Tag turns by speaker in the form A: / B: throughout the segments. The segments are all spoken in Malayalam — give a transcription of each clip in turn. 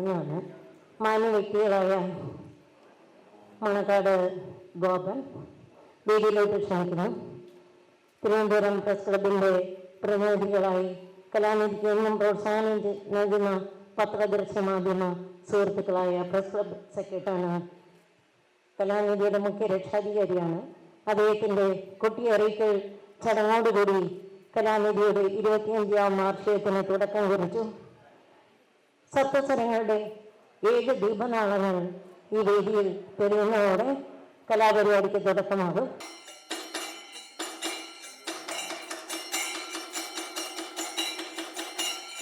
A: ആണ് മാന്യ വ്യക്തികളായ മണക്കാട് ഗോപൻ വേദിയിലോട്ട് ക്ഷണിക്കുന്നു. തിരുവനന്തപുരം പ്രസ് ക്ലബിൻ്റെ പ്രതിനിധികളായി കലാനിധിക്ക് എന്നും പ്രോത്സാഹനം നൽകുന്ന പത്രദൃശ്യ മാധ്യമ സുഹൃത്തുക്കളായ പ്രസ് ക്ലബ് സെക്രട്ടറിയാണ്. കലാനിധിയുടെ മുഖ്യ രക്ഷാധികാരിയാണ്. അദ്ദേഹത്തിൻ്റെ കൊട്ടിയറിയിക്കൽ ചടങ്ങോടുകൂടി കലാനിധിയുടെ 25ാം വാർഷികത്തിന് തുടക്കം കുറിച്ചു. സപ്തസ്വരങ്ങളുടെ 7 ദീപനാളങ്ങൾ ഈ വേദിയിൽ തെളിയുന്നതോടെ കലാപരിപാടിക്ക് തുടക്കമാകും.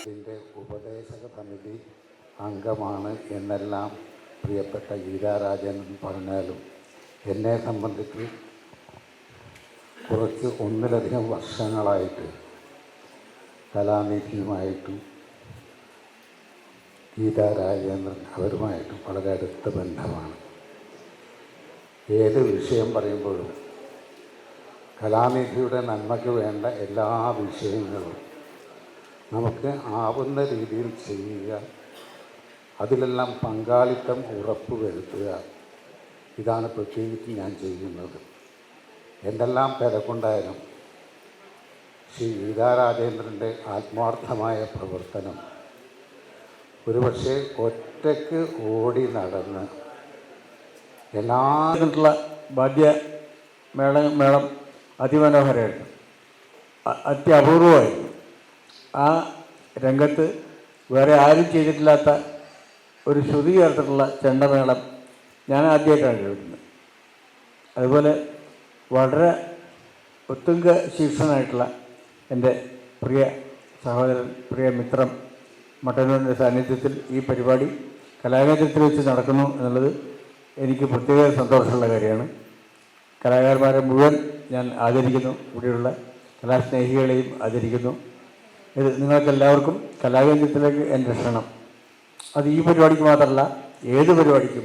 B: ഇതിൻ്റെ ഉപദേശക സമിതി അംഗമാണ് എന്നെല്ലാം പ്രിയപ്പെട്ട ഗീതാ രാജേന്ദ്രൻ പറഞ്ഞാലും എന്നെ സംബന്ധിച്ച് ഒന്നിലധികം വർഷങ്ങളായിട്ട് കലാനിധിയുമായിട്ടും ഗീതാ രാജേന്ദ്രൻ അവരുമായിട്ടും വളരെ അടുത്ത ബന്ധമാണ്. ഏത് വിഷയം പറയുമ്പോഴും കലാനിധിയുടെ നന്മയ്ക്ക് വേണ്ട എല്ലാ വിഷയങ്ങളും നമുക്ക് ആവുന്ന രീതിയിൽ ചെയ്യുക, അതിലെല്ലാം പങ്കാളിത്തം ഉറപ്പുവരുത്തുക, ഇതാണ് പ്രത്യേകിച്ച് ഞാൻ ചെയ്യുന്നത്. എന്തെല്ലാം തിരക്കുണ്ടായാലും ശ്രീ ഗീതാ രാജേന്ദ്രൻ്റെ ആത്മാർത്ഥമായ പ്രവർത്തനം ഒരുപക്ഷെ ഒറ്റയ്ക്ക് ഓടി നടന്ന്
C: എല്ലാത്തിനുള്ള മേളം അതിമനോഹരമായിരുന്നു, അത്യപൂർവമായിരുന്നു. ആ രംഗത്ത് വേറെ ആരും ചെയ്തിട്ടില്ലാത്ത ഒരു ശ്രുതി ചേർത്തിട്ടുള്ള ചെണ്ടമേളം ഞാൻ ആദ്യമായിട്ടാണ് കേൾക്കുന്നത്. അതുപോലെ വളരെ ഉത്തുംഗ ശീർഷനായിട്ടുള്ള എൻ്റെ പ്രിയ സഹോദരൻ, പ്രിയ മിത്രം മട്ടന്നൂരിൻ്റെ സാന്നിധ്യത്തിൽ ഈ പരിപാടി കലാകേന്ദ്രത്തിൽ വെച്ച് നടക്കുന്നു എന്നുള്ളത് എനിക്ക് പ്രത്യേക സന്തോഷമുള്ള കാര്യമാണ്. കലാകാരന്മാരെ മുഴുവൻ ഞാൻ ആദരിക്കുന്നു, ഇവിടെയുള്ള കലാസ്നേഹികളെയും ആദരിക്കുന്നു. ഇത് നിങ്ങൾക്കെല്ലാവർക്കും കലാകേന്ദ്രത്തിലേക്ക് എൻ്റെ ക്ഷണം. അത് ഈ പരിപാടിക്ക് മാത്രമല്ല, ഏത് പരിപാടിക്കും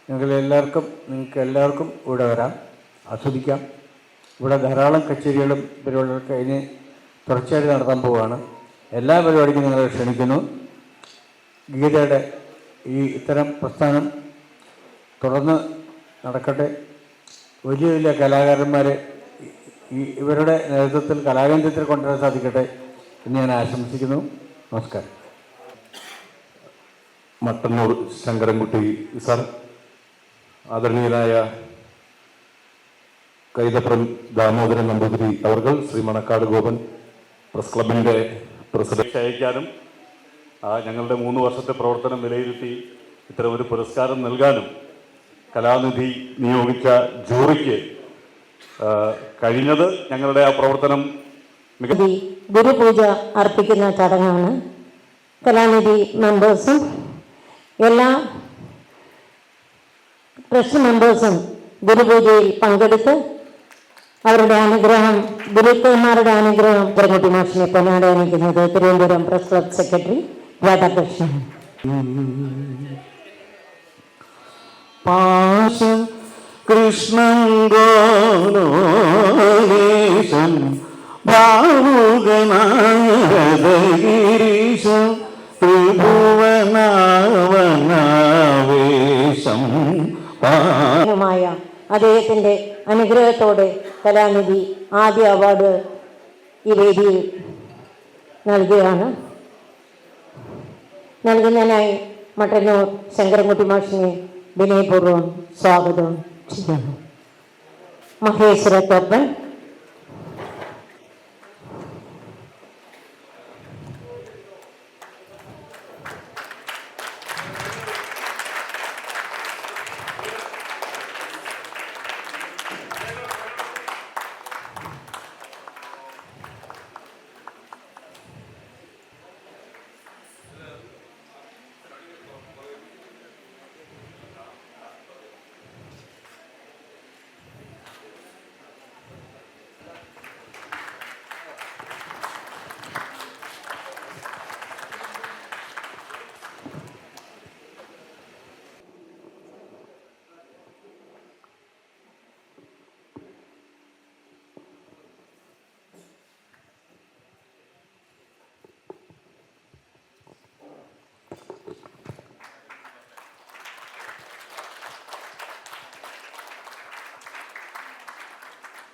C: നിങ്ങൾക്ക് എല്ലാവർക്കും ഇവിടെ വരാം, ആസ്വദിക്കാം. ഇവിടെ ധാരാളം കച്ചേരികളും പരിപാടികളൊക്കെ ഇനി തുടർച്ചയായിട്ട് നടത്താൻ പോവുകയാണ്. എല്ലാ പരിപാടിക്കും നിങ്ങളെ ക്ഷണിക്കുന്നു. ഗീതയുടെ ഇത്തരം പ്രസ്ഥാനം തുടർന്ന് നടക്കട്ടെ. വലിയ വലിയ കലാകാരന്മാരെ ഇവരുടെ നേതൃത്വത്തിൽ കലാകേന്ദ്രത്തിൽ കൊണ്ടുവരാൻ സാധിക്കട്ടെ എന്ന് ഞാൻ ആശംസിക്കുന്നു. നമസ്കാരം.
D: മട്ടന്നൂർ ശങ്കരൻകുട്ടി സാർ, ആദരണീയനായ കൈതപ്രം ദാമോദരൻ നമ്പൂതിരി അവർകൾ, ശ്രീ മണക്കാട് ഗോപൻ പ്രസ് ക്ലബിൻ്റെ പ്രസിഡന്റ് അയക്കാനും ഞങ്ങളുടെ 3 വർഷത്തെ പ്രവർത്തനം വിലയിരുത്തി ഇത്തരമൊരു പുരസ്കാരം നൽകാനും കലാനിധി നിയോഗിച്ച ജൂറിക്ക് കഴിഞ്ഞത് ഞങ്ങളുടെ ആ പ്രവർത്തനം
A: ഗുരുപൂജ അർപ്പിക്കുന്ന ചടങ്ങാണ്. കലാനിധി മെമ്പേഴ്സും എല്ലാ ട്രസ്റ്റ് മെമ്പേഴ്സും ഗുരുപൂജയിൽ പങ്കെടുത്ത് അവരുടെ അനുഗ്രഹം, ഗുരുക്കന്മാരുടെ അനുഗ്രഹം പെരുങ്ങോട്ടി മാഷിനെ പൊന്നാടണിക്കുന്നത് Thiruvananthapuram press club secretary Radhakrishnan.
B: പാശം കൃഷ്ണൻ ഗോലോലേശം ഭാവുകനായതഗിരീശം ത്രിഭുവനാവനാവേശം മായ
A: അദ്ദേഹത്തിൻ്റെ അനുഗ്രഹത്തോടെ കലാനിധി ആദ്യ അവാർഡ് ഈ വേദിയിൽ നൽകുന്നതിനായി മട്ടന്നൂർ ശങ്കരൻകുട്ടി മാഷിനെ വിനയപൂർവ്വം സ്വാഗതം ചെയ്യുന്നു. മഹേശ്വരത്തൊപ്പൻ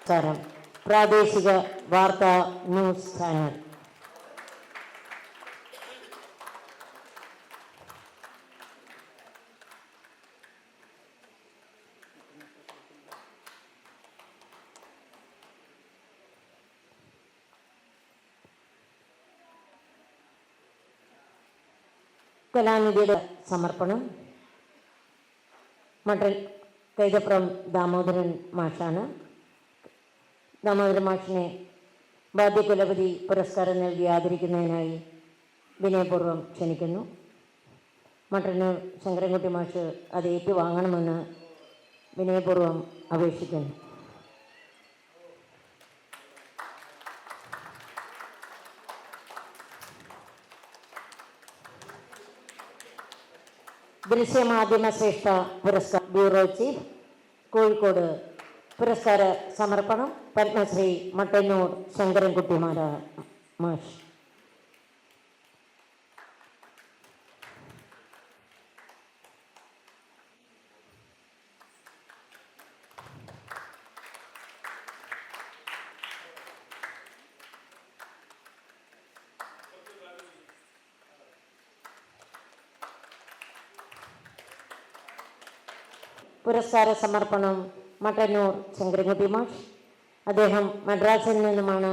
A: നമസ്കാരം. പ്രാദേശിക വാർത്താ ന്യൂസ് ചാനൽ. കലാനിധിയുടെ സമർപ്പണം മട്ടൻ കൈതപ്രം ദാമോദരൻ മാഷാണ്. ദാമോദരൻ മാഷിനെ ബാധ്യകുലപതി പുരസ്കാരം നൽകി ആദരിക്കുന്നതിനായി വിനയപൂർവ്വം ക്ഷണിക്കുന്നു. മട്ടന്നൂർ ശങ്കരൻകുട്ടി മാഷ് അത് ഏറ്റുവാങ്ങണമെന്ന് വിനയപൂർവ്വം അപേക്ഷിക്കുന്നു. ദൃശ്യമാധ്യമ ശ്രേഷ്ഠ പുരസ്കാര ബ്യൂറോ ചീഫ് കോഴിക്കോട് പുരസ്കാര സമർപ്പണം പത്മശ്രീ മട്ടന്നൂർ ശങ്കരൻകുട്ടി മാഷ്. പുരസ്കാര സമർപ്പണം മട്ടന്നൂർ ശങ്കരൻകുട്ടി മാഷ്. അദ്ദേഹം മദ്രാസിൽ നിന്നുമാണ്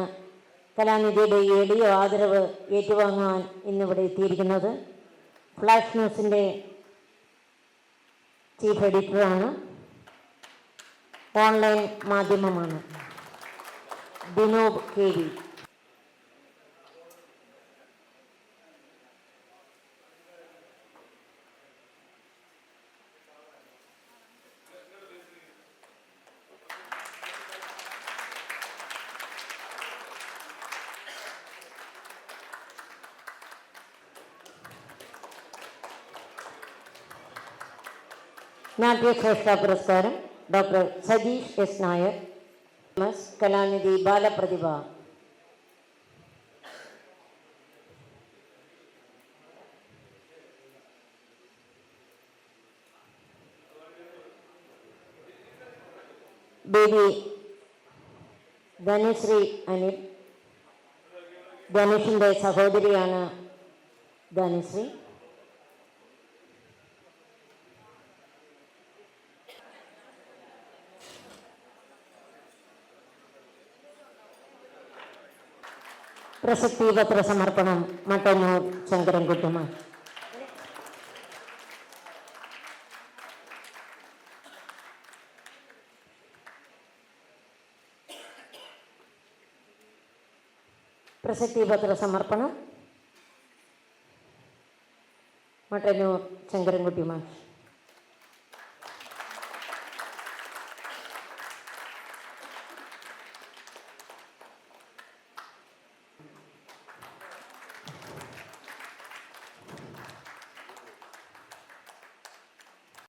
A: കലാനിധിയുടെ ഈ എളിയ ആദരവ് ഏറ്റുവാങ്ങാൻ ഇന്നിവിടെ എത്തിയിരിക്കുന്നത്. ഫ്ലാഷ് ന്യൂസിൻ്റെ ചീഫ് എഡിറ്ററാണ്. ഓൺലൈൻ മാധ്യമമാണ്. Dinob K V. നാട്യശ്രേഷ്ഠ പുരസ്കാരം ഡോക്ടർ സജീഷ് എസ് നായർ. കലാനിധി ബാലപ്രതിഭ. ബേബി ധനുശ്രീ അനിൽ. ധനുഷിൻ്റെ സഹോദരിയാണ് ധനുശ്രീ. പ്രശസ്തി പത്ര സമർപ്പണം മട്ടന്നൂർ ശങ്കരൻകുട്ടി മാഷ്. പ്രശസ്തി പത്ര സമർപ്പണം മട്ടന്നൂർ ശങ്കരൻകുട്ടി മാഷ്.